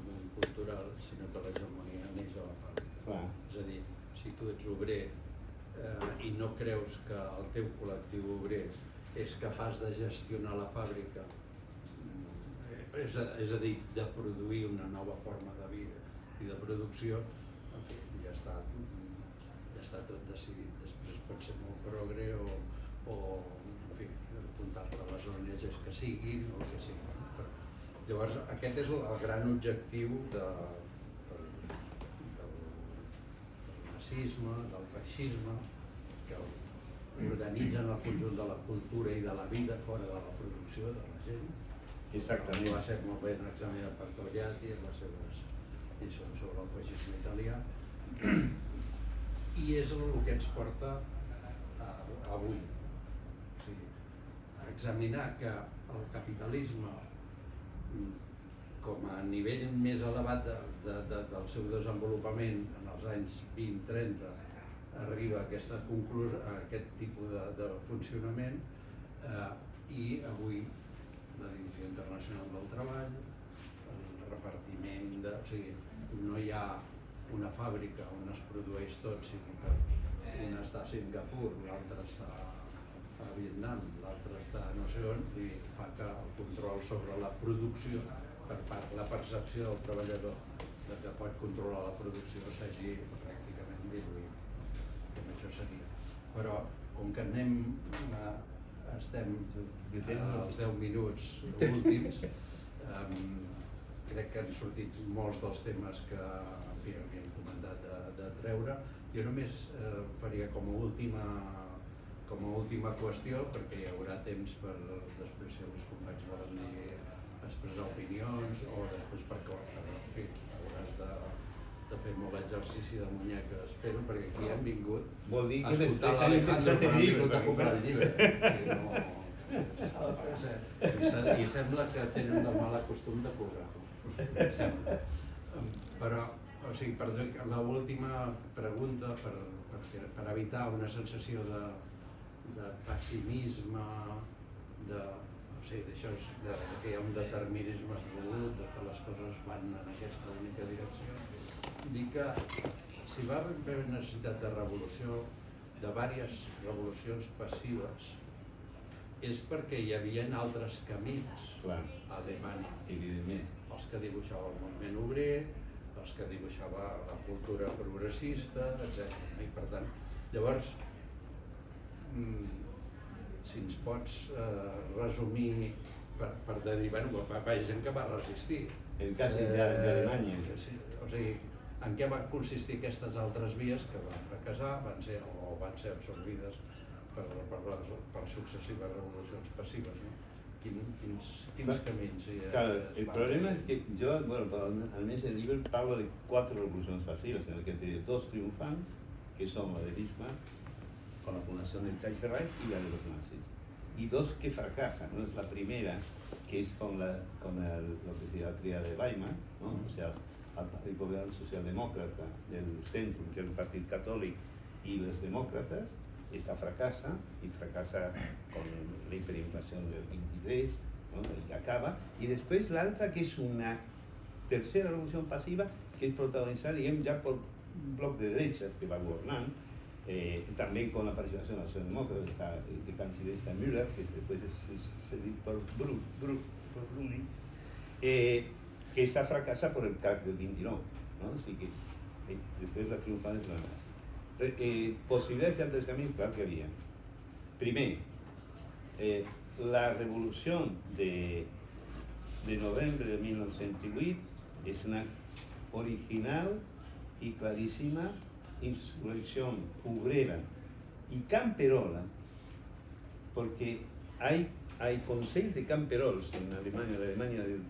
S2: món cultural, sinó que l'hegemonia neix a la fàbrica. És a dir, si tu ets obrer i no creus que el teu col·lectiu obrer és capaç de gestionar la fàbrica, és a dir, de produir una nova forma de vida i de producció, en fi, ja està tot decidit. Després pot ser molt progre o en fi, apuntar-te a les ONGs que siguin o el que sigui. Llavors, aquest és el gran objectiu del nazisme, del feixisme, que organitzen el conjunt de la cultura i de la vida fora de la producció de la gent.
S3: Exactament.
S2: Va ser molt ben examinat per Togliatti en les seves lliçons sobre el feixisme italià. I és el que ens porta avui. O sigui, a examinar que el capitalisme, com a nivell més elevat del seu desenvolupament en els anys 20-30, arriba a aquesta conclusió, a aquest tipus de funcionament, i avui la Divisió Internacional del Treball, repartiment o sigui, no hi ha una fàbrica on es produeix tot, sinó que una està a Singapur, l'altra està a Vietnam, l'altra està no sé on, i fa que el control sobre la producció per part de la percepció del treballador de que pot controlar la producció s'hagi pràcticament diluït, com això seria. Però com que estem als 10 minuts últims, crec que han sortit molts dels temes que havíem comentat de treure. Jo només faria com a última qüestió, perquè hi haurà temps per després si els companys volen dir expressar opinions o després perquè en fi, hauràs de fer molt exercici de muñeca, espero, perquè aquí hem vingut a escoltar l'Alejandro per un minut a comprar el llibre. I sembla que tenen el mal costum de cobrar. Però, o sigui, l'última pregunta, per evitar una sensació de pessimisme, d'això, que hi ha un determinisme absolut, que les coses van en aquesta única direcció, dir que si va haver necessitat de revolució, de diverses revolucions passives, és perquè hi havia altres camins a Alemanya,
S3: evidentment.
S2: Els que dibuixava el moviment obrer, els que dibuixava la cultura progressista, etc. I per tant, llavors, si ens pots resumir per dir, bueno, hi ha gent que va resistir.
S3: El cas d'Alemanya.
S2: O sigui, en què van consistir aquestes altres vies que van fracassar van ser absorbides per successives revolucions passives, no? Quins camins hi ha?
S3: Claro, el problema es que yo, al mes del libro hablo de 4 revoluciones pasivas, en el que tiene 2 triunfantes, que son la de Bismarck, con la fundación del Kaiserreich, y la de los nazis. Y 2 que fracasan, ¿no? Es la primera, que es con lo que se llama la tríada de Weimar, ¿no? O sea, el gobierno socialdemócrata del centro, que es el Partido Católico, y los demócratas. Esta fracasa, y fracasa con la hiperinflación del 23, ¿no? Y acaba. Y después la otra, que es una tercera revolución pasiva, que es protagonizada, digamos, ya por un bloque de derechas que va gobernando, también con la participación de la socialdemócrata, de cancelista Müller, que después es seguido por Bruni, que esta fracasa por el cálculo del 29, ¿no? Así que después la triunfante es la nazi. Possibilitats d'altres camins, clar que havia. Primer, la revolució de novembre de 1908 és una original i claríssima insurrecció obrera y camperola, porque hay consell de camperols en Alemanya, l'Alemanya del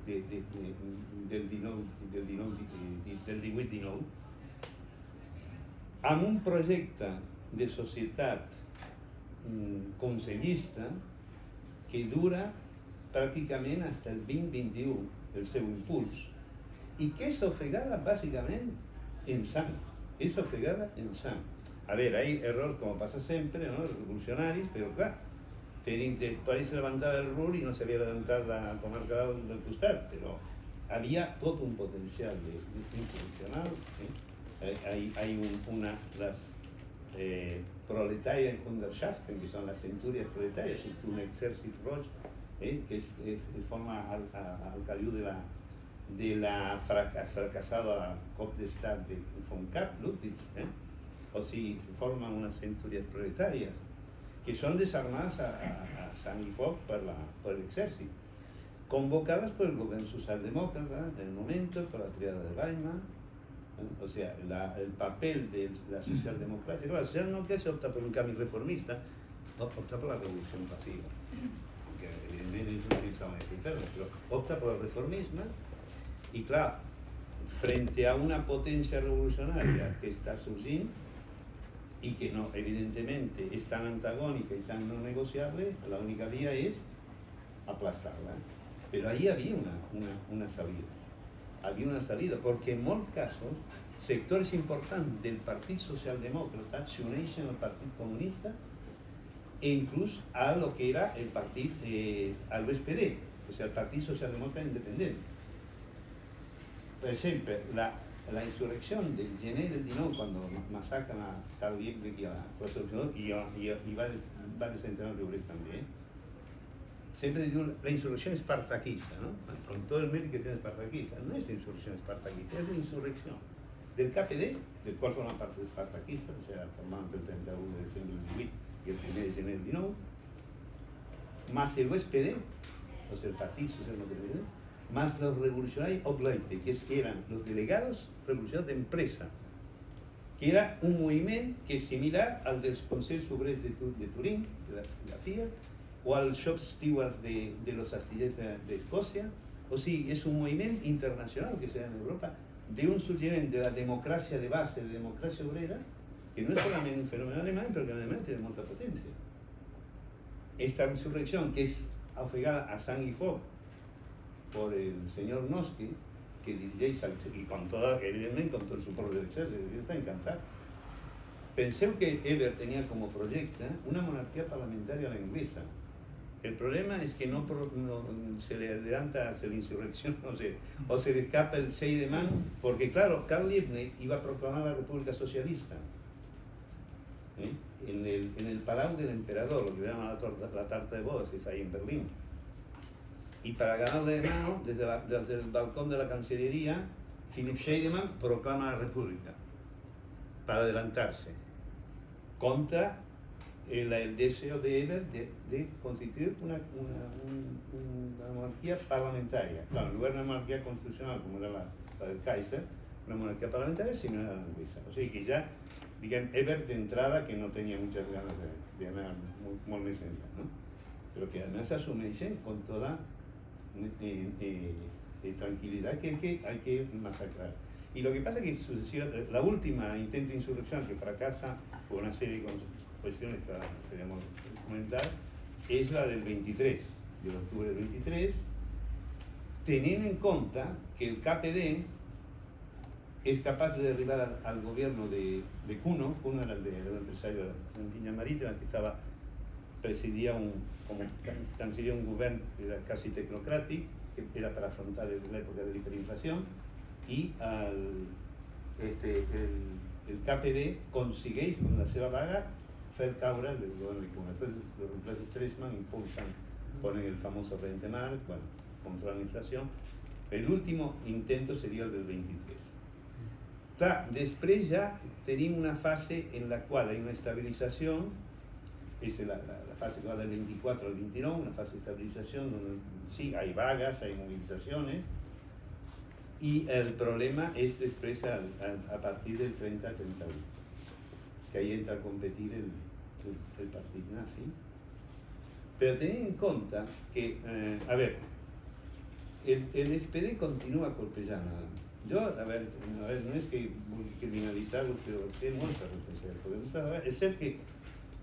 S3: 18-19, amb un projecte de societat consellista que dura pràcticament fins al 2021, el seu impuls, i que és ofegada bàsicament en sang. És ofegada en sang. A ver, hay error, como pasa siempre, ¿no? Los revolucionarios, pero claro, París se levantaba el Ruhr y no se había levantado la comarca del costat, pero había todo un potencial de insurreccional, ¿sí? Hay las proletarias Hundertschaften, que son las centurias proletarias, y un ejército rojo, que forma al caliu de la fracasada cop d'estat de von Kapp, Lutitz, o si forman unas centurias proletarias, que son desarmadas a sang y foc por el ejército, convocadas por el gobierno socialdemócrata del momento, por la tríada de Weimar. O sea, el papel de la socialdemocracia. Claro, la socialdemocracia opta por un cambio reformista, opta por la revolución pasiva, que evidentemente ellos no utilizaban este término, pero opta por el reformismo y claro, frente a una potencia revolucionaria que está surgiendo y que no, evidentemente es tan antagónica y tan no negociable, la única vía es aplastarla. Pero ahí había una salida. Había una salida, porque en molts casos sectores importants del Partit Socialdemòcrata s'uneixen al Partit Comunista e inclús a lo que era el partit, al SPD, o sea, el Partit Socialdemòcrata Independent. per esempio, la insurrección del gener del 19, cuando masacran a Karl Liebknecht y a la Fuerza Revolucionaria y va a desenterrar Rubrik también, siempre digo la insurrección espartaquista, ¿no? Con todo el mérito que tiene espartaquista, no es insurrección espartaquista, es la insurrección del KPD, del cual forma parte de espartaquista, o sea, formado entre el 31 de diciembre del 18 y el 1 de enero del 19, más el USPD, o sea, el Partido Social Democrático, más los revolucionarios Obleute, que eran los delegados revolucionarios de empresa, que era un movimiento que es similar al del Consejo Obrero de Turín, de la FIA, o al Shop Stewards de los astilleros de Escocia, o sí, es un movimiento internacional que se da en Europa, de un surgimiento de la democracia de base, de democracia obrera, que no es solamente un fenómeno alemán, pero que además tiene mucha potencia. Esta insurrección, que es ofegada a sang y fuego por el señor Noski, que dirigeix y con toda, evidentemente con todo su propio exército, está encantado. Pensé que Ebert tenía como proyecto una monarquía parlamentaria a la inglesa. El problema es que no se le adelanta hacia la insurrección, o se le escapa el 6 de mayo, porque claro, Karl Liebknecht iba a proclamar la República Socialista en el Palau del Emperador, lo que llaman la tarta de bodas, que está ahí en Berlín. Y para ganarle de mano, desde el balcón de la Cancillería, Philipp Scheidemann proclama la República para adelantarse contra el deseo de Ebert de constituir una monarquía parlamentaria. Claro, en lugar de una monarquía constitucional como era la del Kaiser, una monarquía parlamentaria similar a la inglesa. O sea que ya, digamos, Ebert de entrada que no tenía muchas ganas de ganar muy més enllà, ¿no? Pero que además asume con toda tranquilidad que hay que masacrar. Y lo que pasa es que la última intento de insurrección que fracasa por una serie de cuestiones que ahora queremos comentar es la del 23, de octubre del 23, teniendo en cuenta que el KPD es capaz de derribar al gobierno de Cuno. Cuno era el empresario de la Antiña Marítima, que presidía como canciller un gobierno que era casi tecnocrático, que era para afrontar la época de la hiperinflación, y el KPD consegueix con la seva vaga fer caure el gobierno de Cuno. Después los reemplazos Stresemann impulsan, ponen el famoso Rente Mark, bueno, controlan la inflación. El último intento sería el del 23. Clar, després ja tenim una fase en la qual hay una estabilización, es la fase que va del 24 al 29, una fase de estabilización donde sí hay vagas, hay movilizaciones, y el problema es després a partir del 30 al 31, que ahí entra a competir el partido nazi. Pero tened en cuenta que, a ver, el SPD continúa colpejando. Yo, a ver, no es que voy a criminalizarlo, pero tiene mucha responsabilidad. Es ser que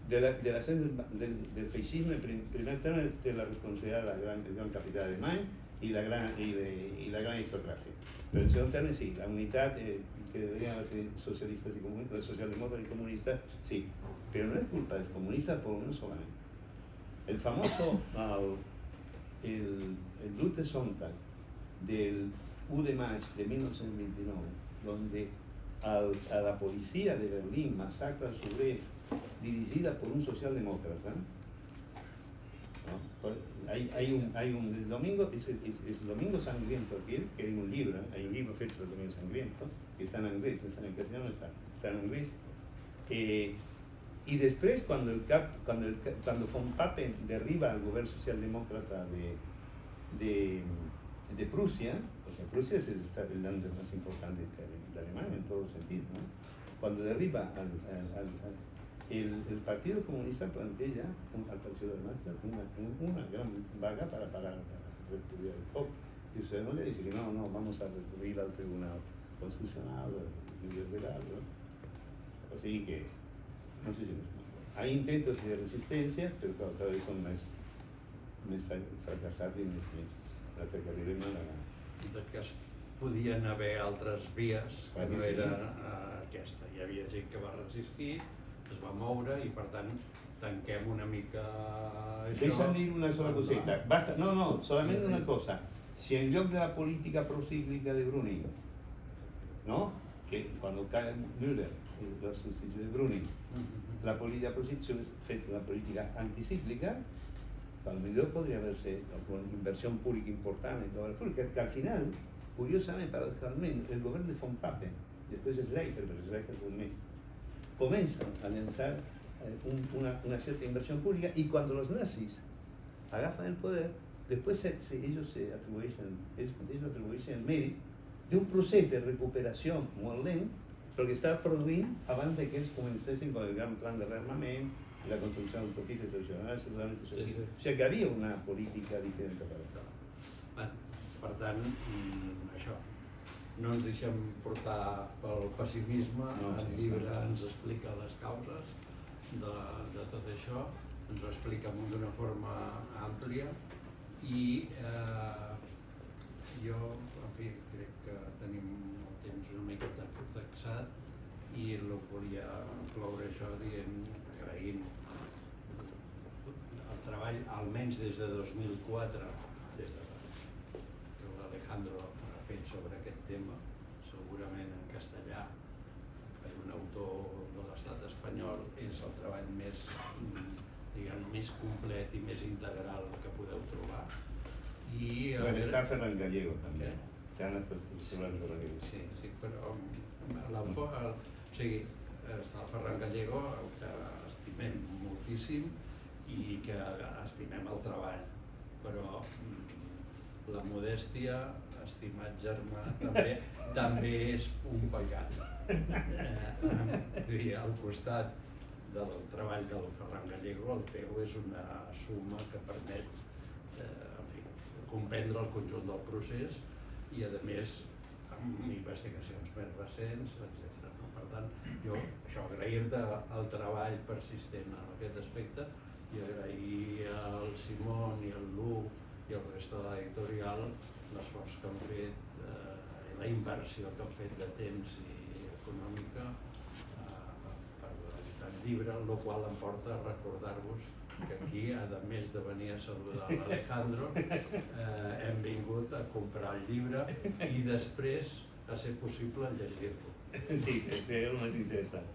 S3: del feixisme, en primer término, té la responsabilidad del gran capital alemán y la gran aristocracia. Pero en segundo término, sí, la unidad que deberían haber socialistas y comunistas, socialdemócratas y comunistas, sí. Pero no es culpa del comunista, por lo menos solamente. El famoso, el Brute Sonntag del 1 de mayo de 1929, donde a la policía de Berlín masacra a su vez dirigida por un socialdemócrata, ¿no? El domingo, es el Domingo Sangriento, que hay un libro fecho del Domingo Sangriento, que está en inglés, no está en castellano, está en inglés. Y después, cuando von Papen derriba al gobierno socialdemócrata de Prusia, o sea, Prusia es el land más importante de Alemania en todos los sentidos, ¿no? Cuando derriba el Partido Comunista plantea al Partido Demócrata una gran vaga para parar la rectoría del POP. Y usted no le dice que no, vamos a recurrir al Tribunal Constitucional, legal, ¿no? Así que, no sé si me explico. Hay intentos de resistencia, pero cada vez son más fracasados y més que arribem a la...
S2: En tot cas, podien haver altres vies que no era aquesta. Hi havia gent que va resistir, es va moure i per tant tanquem una mica això.
S3: Deixa'm dir una sola coseta. Basta, no, solamente una cosa. si en lloc de la política procíclica de Brüning, ¿no? Que cuando cae Müller, la sustitución de Brüning, la política procíclica es la política anticíclica, potser podria haver-se alguna inversió pública important en tota la pública, que al final, curiosament, paradoxalment, el govern de von Papen, després Schleifer, però Schleifer és un més, comencen a llançar una cierta inversión pública y cuando los nazis agafan el poder, después ellos atribueixen el mèrit d'un procés de recuperació molt lent, però que estava produint abans que ells comencessin amb el gran plan de rearmament i la construcció d'autopistes tradicionals. O sigui que hi havia una política diferent per això.
S2: Per tant, això, no ens deixem portar pel pessimisme, el llibre ens explica les causes de tot això, ens ho explica d'una forma àmplia i jo, en fi, crec que tenim el temps una miqueta taxat i volia incloure això dient, agraint el treball, almenys des de 2004, des que l'Alejandro ha fet sobre aquest tema, segurament en castellà, per un autor de l'estat espanyol, és el treball més, diguem, més complet i més integral que podeu trobar.
S3: Està Ferran Gallego també.
S2: Sí, però o sigui, està el Ferran Gallego, que estimem moltíssim i que estimem el treball, però la modèstia, estimat germà, també és un pecat. Al costat del treball del Ferran Gallego, el teu és una suma que permet comprendre el conjunt del procés i, a més, amb investigacions més recents, etc. Per tant, jo agrair-te el treball persistent en aquest aspecte i agrair al Simón i al Lu i al resta de l'editorial l'esforç que han fet, la inversió que han fet de temps i econòmica per editar el llibre, el qual em porta a recordar-vos que aquí, a més de venir a saludar l'Alejandro, hem vingut a comprar el llibre i després, a ser possible, llegir-lo.
S3: Sí, és el més interessant.